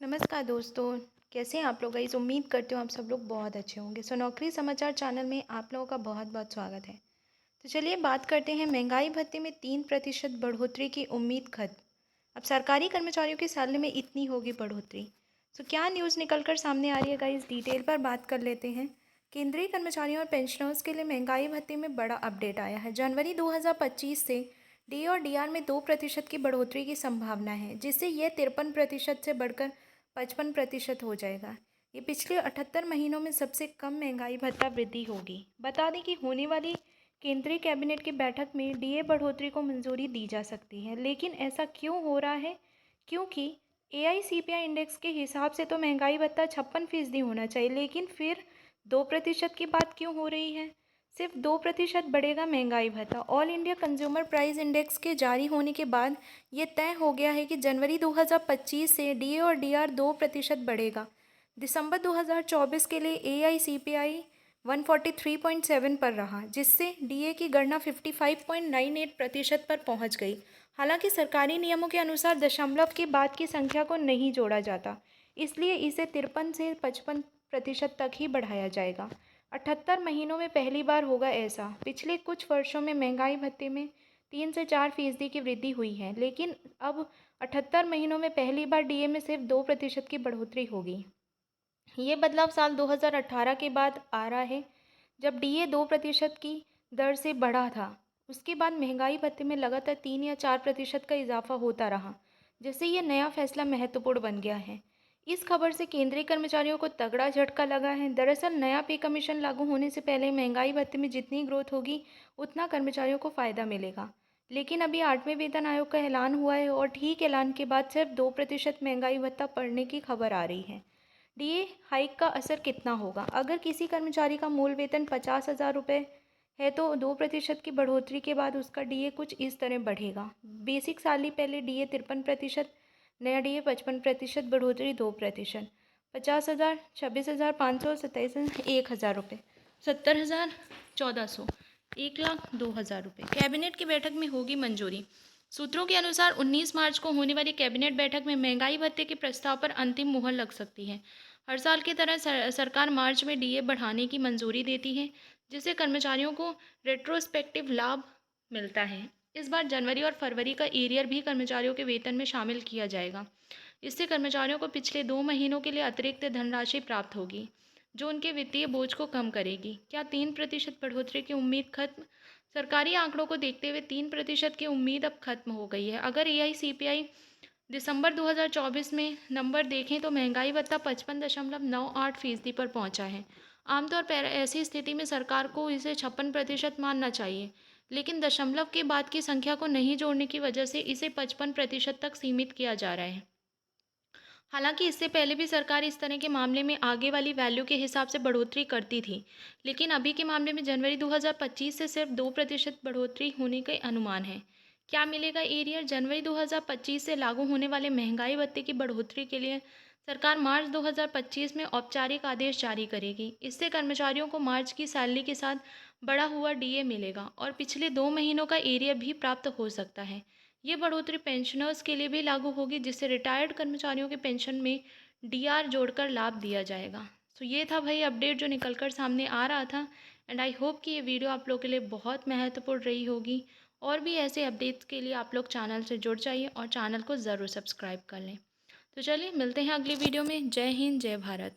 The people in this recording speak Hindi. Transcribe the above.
नमस्कार दोस्तों। कैसे हैं आप लोग? गाइस उम्मीद करती हूँ आप सब लोग बहुत अच्छे होंगे। नौकरी समाचार चैनल में आप लोगों का बहुत बहुत स्वागत है। तो चलिए बात करते हैं महंगाई भत्ते में 3% बढ़ोतरी की उम्मीद खत्म। अब सरकारी कर्मचारियों की सैलरी में इतनी होगी बढ़ोतरी। क्या न्यूज़ निकल कर सामने आ रही है गाइस, डिटेल पर बात कर लेते हैं। केंद्रीय कर्मचारियों और पेंशनर्स के लिए महंगाई भत्ते में बड़ा अपडेट आया है। जनवरी 2025 से डी और डीआर में 2% की बढ़ोतरी की संभावना है, जिससे यह 53% से बढ़कर 55% हो जाएगा। ये पिछले 78 महीनों में सबसे कम महंगाई भत्ता वृद्धि होगी। बता दें कि होने वाली केंद्रीय कैबिनेट की बैठक में डीए बढ़ोतरी को मंजूरी दी जा सकती है, लेकिन ऐसा क्यों हो रहा है? क्योंकि एआईसीपीआई इंडेक्स के हिसाब से तो महंगाई भत्ता 56% होना चाहिए, लेकिन फिर 2% की बात क्यों हो रही है? सिर्फ 2% बढ़ेगा महंगाई भत्ता। All India consumer price index के जारी होने के बाद ये तय हो गया है कि जनवरी 2025 से डीए और डीआर 2% बढ़ेगा। दिसंबर 2024 के लिए एआईसीपीआई 143.7 पर रहा, जिससे डीए की गणना 55.98% पर पहुंच गई। हालांकि सरकारी नियमों के अनुसार दशमलव के बाद की संख्या को नहीं जोड़ा जाता, इसलिए इसे 53 से 55% तक ही बढ़ाया जाएगा। 78 महीनों में पहली बार होगा ऐसा। पिछले कुछ वर्षों में महंगाई भत्ते में 3 से 4% की वृद्धि हुई है, लेकिन अब 78 महीनों में पहली बार डीए में सिर्फ 2% की बढ़ोतरी होगी। ये बदलाव साल 2018 के बाद आ रहा है, जब डीए 2% की दर से बढ़ा था। उसके बाद महंगाई भत्ते में लगातार 3 या 4% का इजाफा होता रहा, जिससे ये नया फैसला महत्वपूर्ण बन गया है। इस खबर से केंद्रीय कर्मचारियों को तगड़ा झटका लगा है। दरअसल नया पे कमीशन लागू होने से पहले महंगाई भत्ते में जितनी ग्रोथ होगी, उतना कर्मचारियों को फ़ायदा मिलेगा। लेकिन अभी 8वें वेतन आयोग का ऐलान हुआ है और ठीक ऐलान के बाद सिर्फ 2% महंगाई भत्ता बढ़ने की खबर आ रही है। डीए हाइक का असर कितना होगा? अगर किसी कर्मचारी का मूल वेतन 50,000 रुपये है तो 2% की बढ़ोतरी के बाद उसका डीए कुछ इस तरह बढ़ेगा। बेसिक सैलरी पहले डीए 53%, नया डीए 55%, बढ़ोतरी 2%। 50,000, 26,500, 27,000, 1,000 रुपये, 70,000, 1,400, 1,02,000 रुपये। कैबिनेट की बैठक में होगी मंजूरी। सूत्रों के अनुसार 19 मार्च को होने वाली कैबिनेट बैठक में महंगाई भत्ते के प्रस्ताव पर अंतिम मुहर लग सकती है। हर साल की तरह सरकार मार्च में डीए बढ़ाने की मंजूरी देती है, जिससे कर्मचारियों को रेट्रोस्पेक्टिव लाभ मिलता है। इस बार जनवरी और फरवरी का एरियर भी कर्मचारियों के वेतन में शामिल किया जाएगा। इससे कर्मचारियों को पिछले 2 महीनों के लिए अतिरिक्त धनराशि प्राप्त होगी, जो उनके वित्तीय बोझ को कम करेगी। क्या 3% बढ़ोतरी की उम्मीद खत्म? सरकारी आंकड़ों को देखते हुए 3% की उम्मीद अब खत्म हो गई है। अगर एआईसीपीआई दिसंबर 2024 में नंबर देखें तो महंगाई भत्ता 55.98% पर पहुंचा है। आमतौर पर ऐसी स्थिति में सरकार को इसे 56% मानना चाहिए, लेकिन दशमलव के बाद की संख्या को नहीं जोड़ने की वजह से इसे 55% तक सीमित किया जा रहा है। हालांकि इससे पहले भी सरकार इस तरह के मामले में आगे वाली वैल्यू के हिसाब से बढ़ोतरी करती थी, लेकिन अभी के मामले में जनवरी 2025 से सिर्फ 2% बढ़ोतरी होने के अनुमान है। क्या मिलेगा एरियर? जनवरी 2025 से लागू होने वाले महंगाई भत्ते की बढ़ोतरी के लिए सरकार मार्च 2025 में औपचारिक आदेश जारी करेगी। इससे कर्मचारियों को मार्च की सैलरी के साथ बढ़ा हुआ डीए मिलेगा और पिछले 2 महीनों का एरियर भी प्राप्त हो सकता है। ये बढ़ोतरी पेंशनर्स के लिए भी लागू होगी, जिससे रिटायर्ड कर्मचारियों के पेंशन में डीआर जोड़कर लाभ दिया जाएगा। ये था भाई अपडेट जो निकल कर सामने आ रहा था। एंड आई होप कि ये वीडियो आप लोगों के लिए बहुत महत्वपूर्ण रही होगी। और भी ऐसे अपडेट्स के लिए आप लोग चैनल से जुड़ जाइए और चैनल को ज़रूर सब्सक्राइब कर लें। तो चलिए मिलते हैं अगली वीडियो में। जय हिंद, जय भारत।